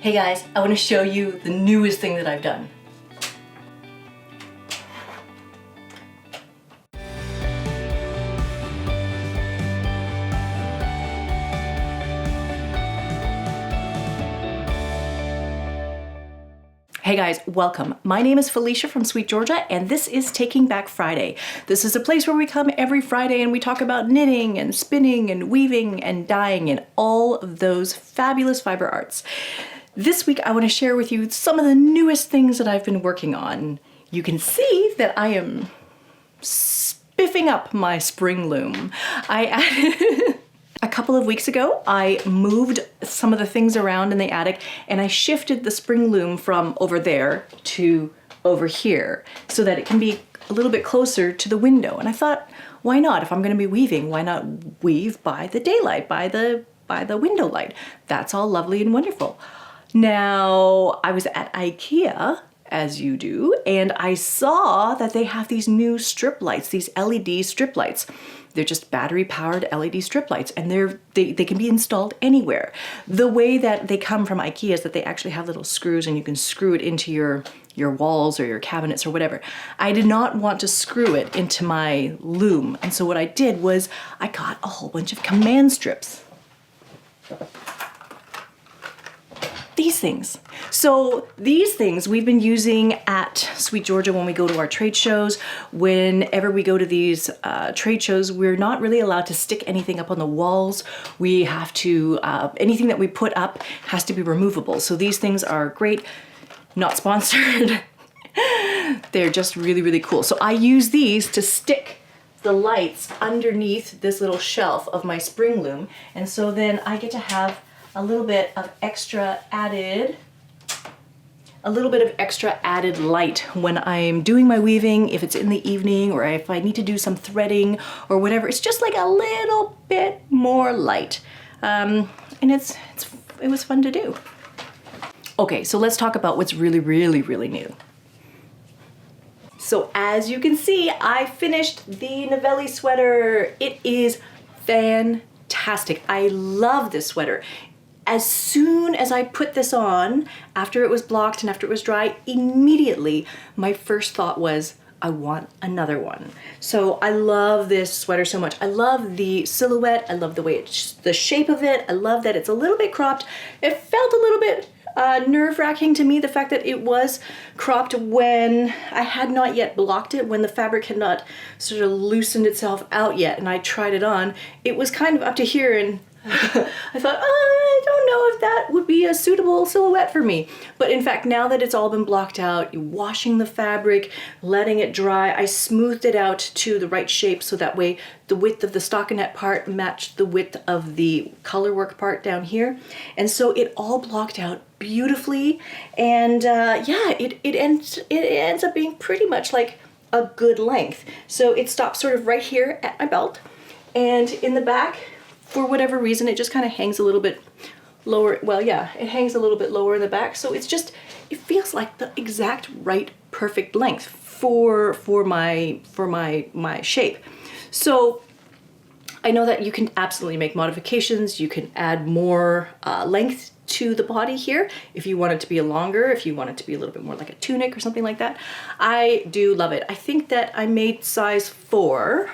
Hey guys, I want to show you the newest thing that I've done. Hey guys, welcome. My name is Felicia from SweetGeorgia and this is Taking Back Friday. This is a place where we come every Friday and we talk about knitting and spinning and weaving and dyeing and all of those fabulous fiber arts. This week I want to share with you some of the newest things that I've been working on. You can see that I am spiffing up my spring loom. I added a couple of weeks ago, I moved some of the things around in the attic and I shifted the spring loom from over there to over here so that it can be a little bit closer to the window. And I thought, why not? If I'm going to be weaving, why not weave by the daylight, by the window light? That's all lovely and wonderful. Now, I was at IKEA, as you do, and I saw that they have these new strip lights, these LED strip lights. They're just battery-powered LED strip lights, and they can be installed anywhere. The way that they come from IKEA is that they actually have little screws, and you can screw it into your walls or your cabinets or whatever. I did not want to screw it into my loom, and so what I did was I got a whole bunch of command strips. These things. So these things we've been using at SweetGeorgia when we go to our trade shows. Whenever we go to these trade shows, we're not really allowed to stick anything up on the walls. We have to, anything that we put up has to be removable. So these things are great, not sponsored. They're just really, really cool. So I use these to stick the lights underneath this little shelf of my spring loom. And so then I get to have a little bit of extra added light when I'm doing my weaving, if it's in the evening or if I need to do some threading or whatever. It's just like a little bit more light. And it was fun to do. Okay, so let's talk about what's really, really, really new. So as you can see, I finished the Navelli sweater. It is fantastic. I love this sweater. As soon as I put this on, after it was blocked and after it was dry, immediately my first thought was, I want another one. So I love this sweater so much. I love the silhouette. I love the way the shape of it. I love that it's a little bit cropped. It felt a little bit nerve-wracking to me, the fact that it was cropped when I had not yet blocked it, when the fabric had not sort of loosened itself out yet, and I tried it on. It was kind of up to here, and I thought, I don't know if that would be a suitable silhouette for me. But in fact, now that it's all been blocked out, washing the fabric, letting it dry, I smoothed it out to the right shape so that way the width of the stockinette part matched the width of the colorwork part down here. And so it all blocked out beautifully. And yeah, it ends up being pretty much like a good length. So it stops sort of right here at my belt. And in the back, for whatever reason, it just kind of hangs a little bit lower. Well, yeah, it hangs a little bit lower in the back. So it's just, it feels like the exact right, perfect length for my shape. So I know that you can absolutely make modifications. You can add more length to the body here if you want it to be longer, if you want it to be a little bit more like a tunic or something like that. I do love it. I think that I made size 4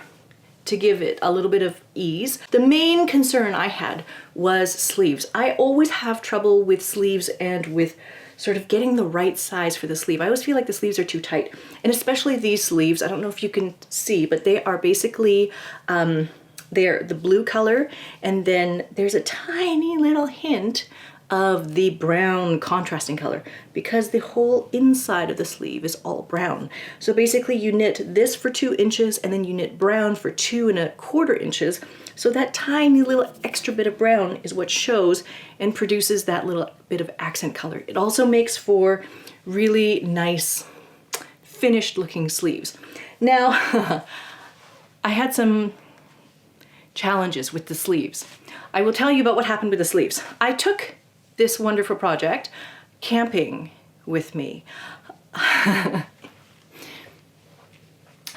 to give it a little bit of ease. The main concern I had was sleeves. I always have trouble with sleeves and with sort of getting the right size for the sleeve. I always feel like the sleeves are too tight. And especially these sleeves, I don't know if you can see, but they are basically, they're the blue color, and then there's a tiny little hint of the brown contrasting color because the whole inside of the sleeve is all brown. So basically you knit this for 2 inches and then you knit brown for 2 1/4 inches. So that tiny little extra bit of brown is what shows and produces that little bit of accent color. It also makes for really nice finished looking sleeves. Now, I had some challenges with the sleeves. I will tell you about what happened with the sleeves. I took this wonderful project camping with me.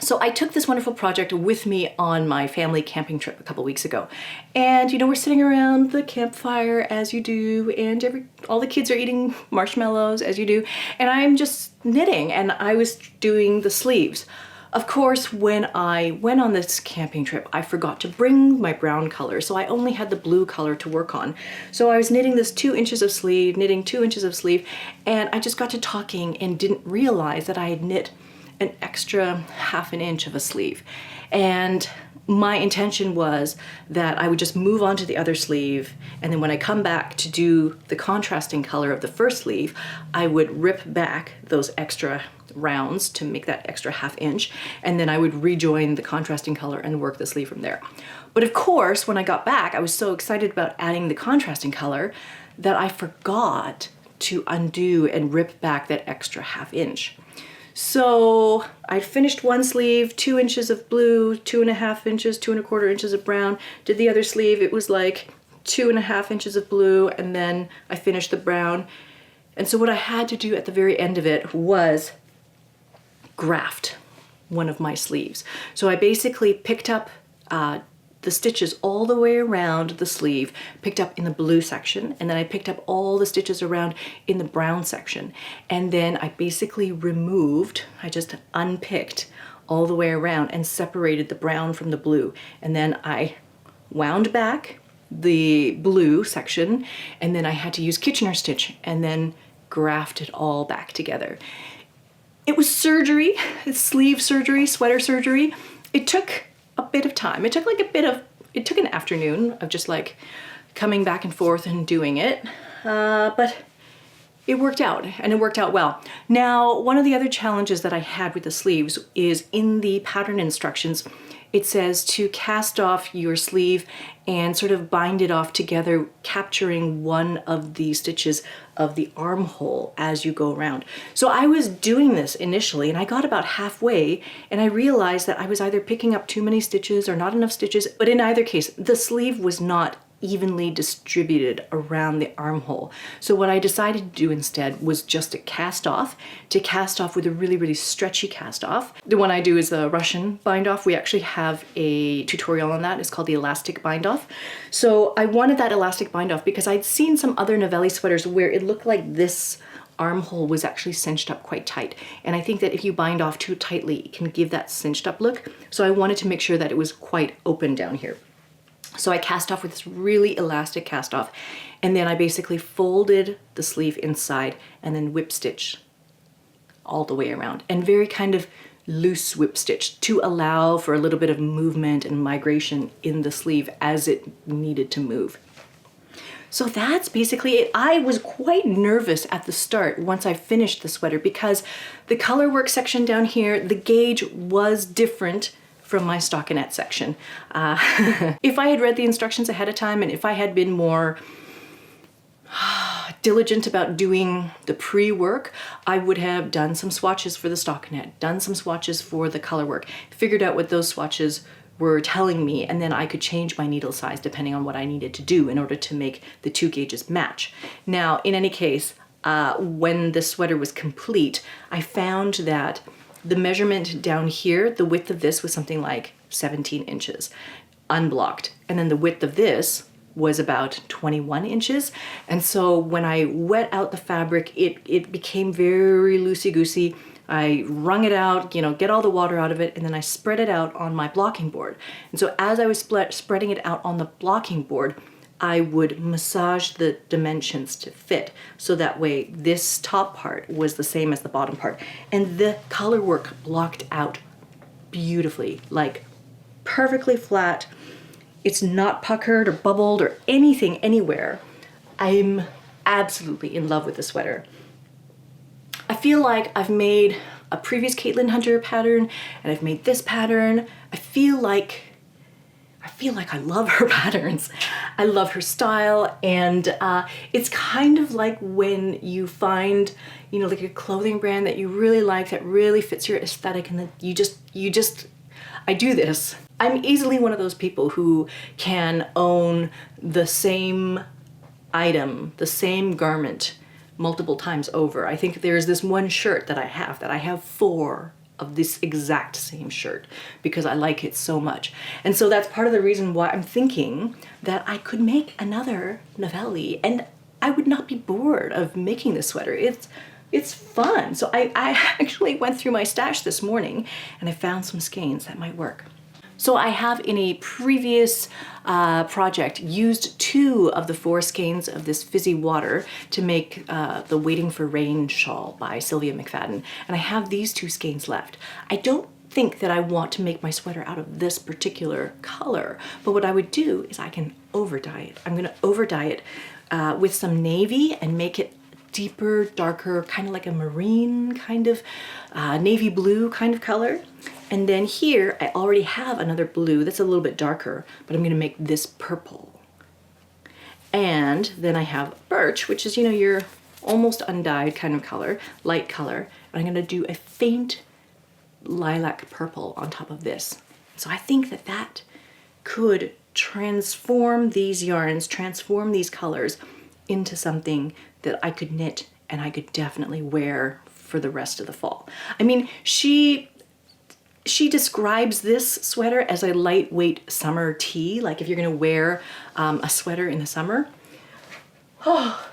So I took this wonderful project with me on my family camping trip a couple weeks ago. And you know, we're sitting around the campfire as you do, and all the kids are eating marshmallows as you do, and I'm just knitting, and I was doing the sleeves. Of course, when I went on this camping trip, I forgot to bring my brown color, so I only had the blue color to work on. So I was knitting this 2 inches of sleeve, knitting 2 inches of sleeve, and I just got to talking and didn't realize that I had knit an extra 1/2 inch of a sleeve. And my intention was that I would just move on to the other sleeve, and then when I come back to do the contrasting color of the first sleeve, I would rip back those extra rounds to make that extra 1/2 inch, and then I would rejoin the contrasting color and work the sleeve from there. But of course, when I got back, I was so excited about adding the contrasting color that I forgot to undo and rip back that extra 1/2 inch. So I finished one sleeve, 2 inches of blue, 2.5 inches, 2.25 inches of brown. Did the other sleeve, it was like 2.5 inches of blue, and then I finished the brown. And so what I had to do at the very end of it was graft one of my sleeves. So I basically picked up the stitches all the way around the sleeve, picked up in the blue section, and then I picked up all the stitches around in the brown section. And then I basically I just unpicked all the way around and separated the brown from the blue. And then I wound back the blue section, and then I had to use Kitchener stitch and then graft it all back together. It was surgery, sleeve surgery, sweater surgery. It took a bit of time. It took an afternoon of just like coming back and forth and doing it, but it worked out, and it worked out well. Now, one of the other challenges that I had with the sleeves is in the pattern instructions, it says to cast off your sleeve and sort of bind it off together, capturing one of the stitches of the armhole as you go around. So I was doing this initially, and I got about halfway, and I realized that I was either picking up too many stitches or not enough stitches, but in either case, the sleeve was not evenly distributed around the armhole. So what I decided to do instead was just to cast off with a really, really stretchy cast off. The one I do is the Russian bind off. We actually have a tutorial on that. It's called the elastic bind off. So I wanted that elastic bind off because I'd seen some other Navelli sweaters where it looked like this armhole was actually cinched up quite tight. And I think that if you bind off too tightly, it can give that cinched up look. So I wanted to make sure that it was quite open down here. So I cast off with this really elastic cast off, and then I basically folded the sleeve inside and then whip stitch all the way around, and very kind of loose whip stitch to allow for a little bit of movement and migration in the sleeve as it needed to move. So that's basically it. I was quite nervous at the start once I finished the sweater because the color work section down here, the gauge was different from my stockinette section. If I had read the instructions ahead of time, and if I had been more diligent about doing the pre-work, I would have done some swatches for the stockinette, done some swatches for the color work, figured out what those swatches were telling me, and then I could change my needle size depending on what I needed to do in order to make the two gauges match. Now, in any case, when the sweater was complete, I found that the measurement down here, the width of this was something like 17 inches, unblocked. And then the width of this was about 21 inches. And so when I wet out the fabric, it became very loosey-goosey. I wrung it out, you know, get all the water out of it, and then I spread it out on my blocking board. And so as I was spreading it out on the blocking board, I would massage the dimensions to fit, so that way this top part was the same as the bottom part. And the color work blocked out beautifully, like perfectly flat. It's not puckered or bubbled or anything anywhere. I'm absolutely in love with the sweater. I feel like I've made a previous Caitlin Hunter pattern, and I've made this pattern. I feel like I love her patterns. I love her style, and it's kind of like when you find, you know, like a clothing brand that you really like, that really fits your aesthetic, and that you just, I do this. I'm easily one of those people who can own the same item, the same garment, multiple times over. I think there's this one shirt that I have 4 of this exact same shirt because I like it so much. And so that's part of the reason why I'm thinking that I could make another Navelli and I would not be bored of making this sweater. It's fun. So I actually went through my stash this morning and I found some skeins that might work. So I have in a previous project used 2 of the 4 skeins of this fizzy water to make the Waiting for Rain shawl by Sylvia McFadden. And I have these 2 skeins left. I don't think that I want to make my sweater out of this particular color, but what I would do is I can over dye it. I'm gonna over dye it with some navy and make it deeper, darker, kind of like a marine kind of navy blue kind of color. And then here I already have another blue that's a little bit darker, but I'm gonna make this purple. And then I have birch, which is, you know, your almost undyed kind of color, light color. And I'm gonna do a faint lilac purple on top of this. So I think that that could transform these yarns, transform these colors into something that I could knit and I could definitely wear for the rest of the fall. I mean, she describes this sweater as a lightweight summer tee, like if you're gonna wear a sweater in the summer. Oh,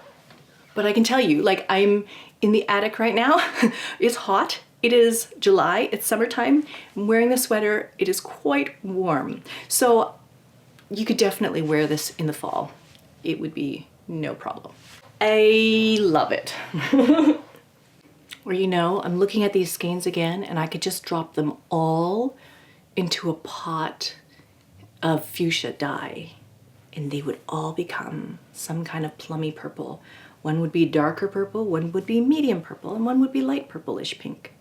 but I can tell you, like, I'm in the attic right now. It's hot. It is July, it's summertime. I'm wearing the sweater, it is quite warm. So you could definitely wear this in the fall. It would be no problem. I love it. Or, you know, I'm looking at these skeins again and I could just drop them all into a pot of fuchsia dye and they would all become some kind of plummy purple. One would be darker purple, one would be medium purple, and one would be light purplish pink.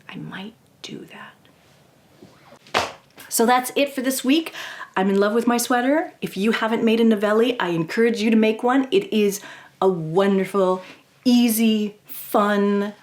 I might do that. So that's it for this week. I'm in love with my sweater. If you haven't made a Navelli, I encourage you to make one. It is a wonderful, easy, fun,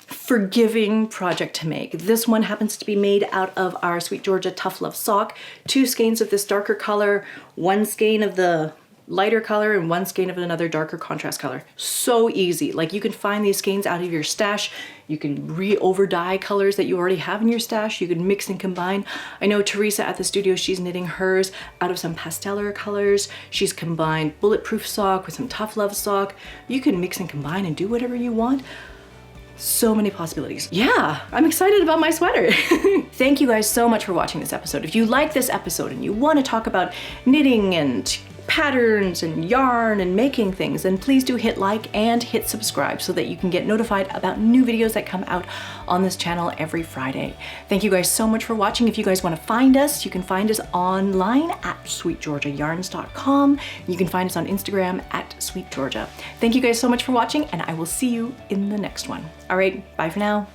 forgiving project to make. This one happens to be made out of our SweetGeorgia Tough Love sock, 2 skeins of this darker color, 1 skein of the lighter color, and 1 skein of another darker contrast color. So easy. Like, you can find these skeins out of your stash. You can re-over dye colors that you already have in your stash. You can mix and combine. I know Teresa at the studio, she's knitting hers out of some pasteller colors. She's combined bulletproof sock with some Tough Love sock. You can mix and combine and do whatever you want. So many possibilities. Yeah, I'm excited about my sweater. Thank you guys so much for watching this episode. If you like this episode and you want to talk about knitting and patterns and yarn and making things, then please do hit like and hit subscribe so that you can get notified about new videos that come out on this channel every Friday. Thank you guys so much for watching. If you guys want to find us, you can find us online at SweetGeorgiaYarns.com. You can find us on Instagram at SweetGeorgia. Thank you guys so much for watching, and I will see you in the next one. All right, bye for now.